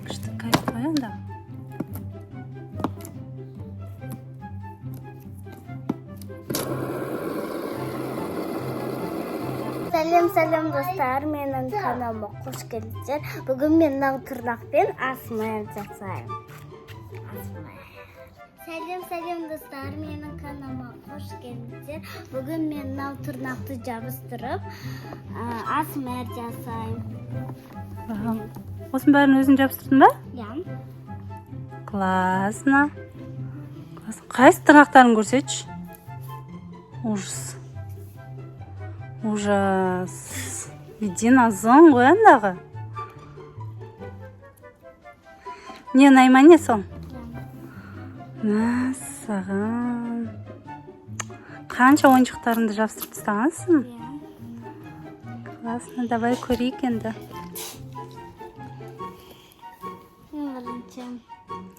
Күшті кайф қой онда. Сәлем достар, менің каналыма қош келдіңіздер. Бүгін мен мынау тырнақпен ASMR жасаймын. Сәлем достар, менің каналыма қош келдіңіздер. Бүгін мен мынау тырнақты жабыстырып ASMR жасаймын. Осының бәрін өзің жабыстырдың ба? Ja. Классно. Қайсы тырнақтарын көрсетші? Ужас. Медина зон ғой андағы. Не наймане сон? Мәссаған. Қанша ойыншықтарыңды жабыстырып тастағансың? Классно, давай көрейік енді.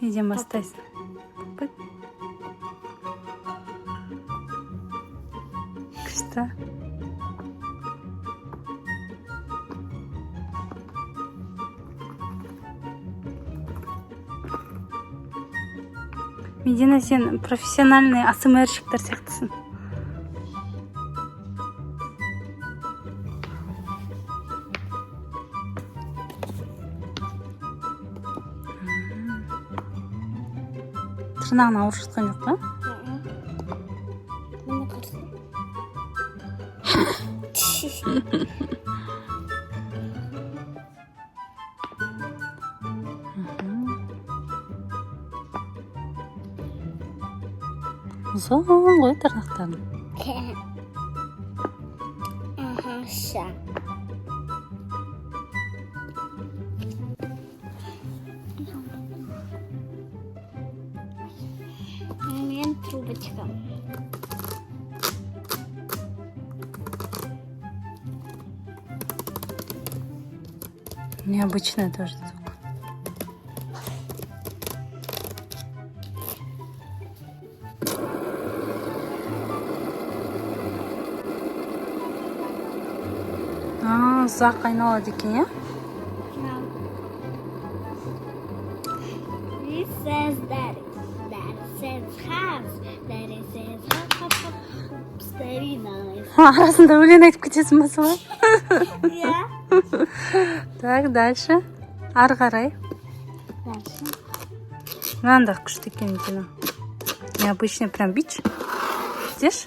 Неден бастайсың? Күшті. Медина, сен профессиональный ASMR-щиктер сияқтысың. Тырнағын ауыр жатқан жоқ па? Мені қырсын. Ұзын ғой тырнақтарын. Ша. Мен трубочка. Необычный тоже звук. Ұзақ айналады екен, е? This says that says house. That it says very nice. Арасында өлең айтып кетесің ба солай? Yeah. Так, дальше. Ары қарай. Дальше. Мынандай күшті екен Медина. Необычный прям бич. Видишь?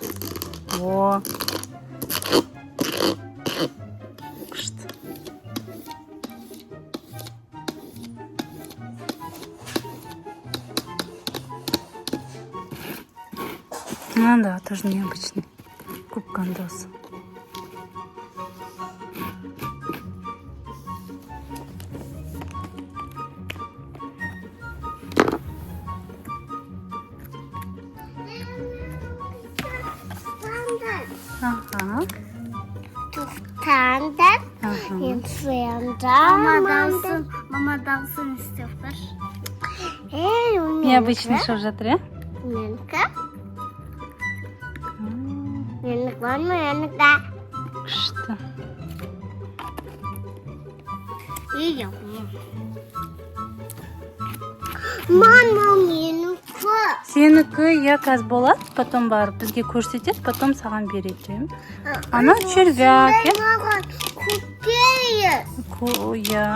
О. Күшті. Мынандай тоже необычный. Кубкан досы. Ага. Туфтандан. Ага. Мама дағсын істеп тұр. Эй, у меня. Необычный шоу жатыр, е? Менікі. Менікі бар ма? Менікі. Күшті. Iya. Мама, менікі. Сенікі я қазір болады, потом барып бізге көрсетеді, потом саған береді. Ана червяк, е? Маған купейіз. Я.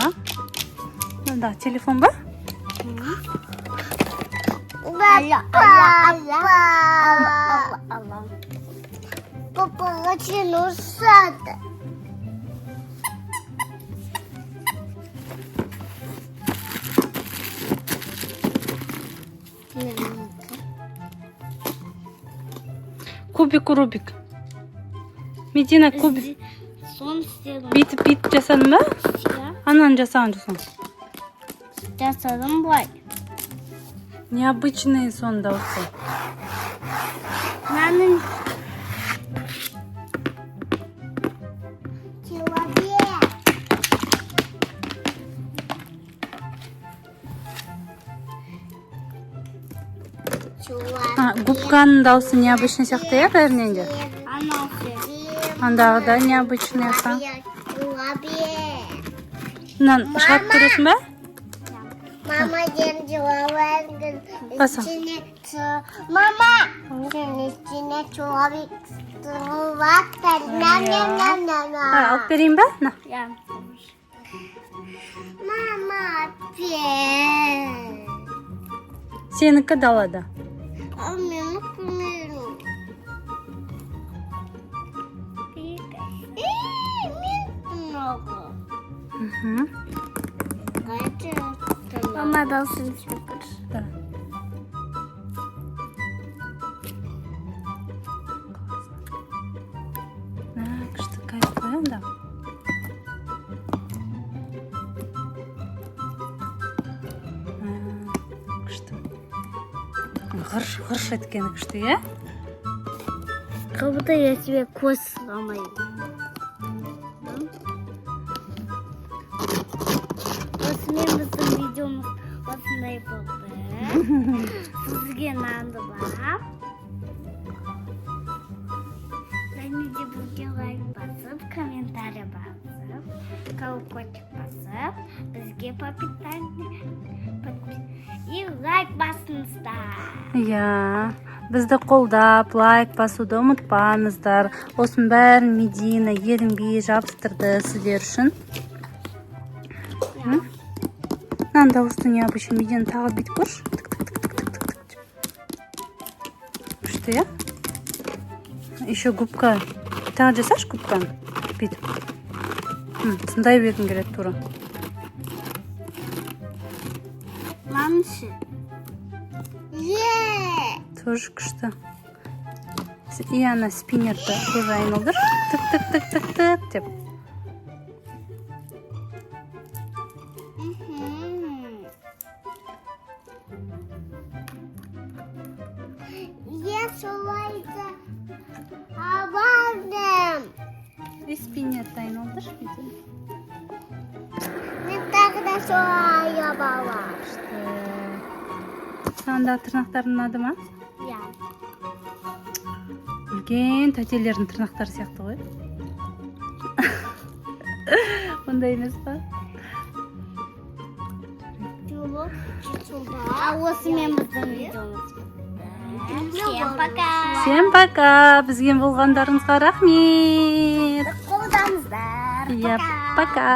Да, телефон ба? Папаға сені ұрсады. Кубик, Рубик. Медина, кубик. Сон істедім. Бит жасадың ба? Ананы жасаған жоқсың. Жасадым былай. Необычный сон дауысы. Наның человек. Губканың дауысы необычный сияқты, е, бәрінен де? Анау Андағы да необычный екен. Мынаны шығарып көресің ба? Mama jangan jualan Pasang. sini Mama sini чоловік струватор Алып берейін ба? На. Мама пен Сенікі далада. А мен кумиру мен много Мгм. Mama dalsın süper. Да. Күшті кайф қой онда. Күшті. Ғырш еткені күшті, е? Как будто я тебе кость сломаю. Осымен біздің видеомыз осындай болды. Сізге мынанды бар. Және де бізге лайк басып, комментарий басып, колокольчик басып, бізге и лайк басыңыздар. Иә, бізді қолдап, лайк басуды ұмытпаңыздар. Осының бәрін Медина ерінбей жабыстырды сіздер үшін. Мынаны дауыстың необычный Медина тағы бүйтіп көрші. Күшті, иә? Еще губка. Тағы жасашы губканы. Бүйтіп. Сындай бердің келеді тура. Мамшы. Тоже күшті. И ана спиннерді тоже айналдыр. Тік деп. Я солайда абардым. И спиннерді айналдыр. Мен тағы да солай абалам. Сағында тырнақтарын ұнады ма? Я. Үлкен тәтелердің тырнақтары сияқты ғой. Ондай емес па? А осымен біздің видеомыз. Всем пока. Всем пока. Бізге болғандарыңызға рахмет. Қолдаңыздар. Иә, пока.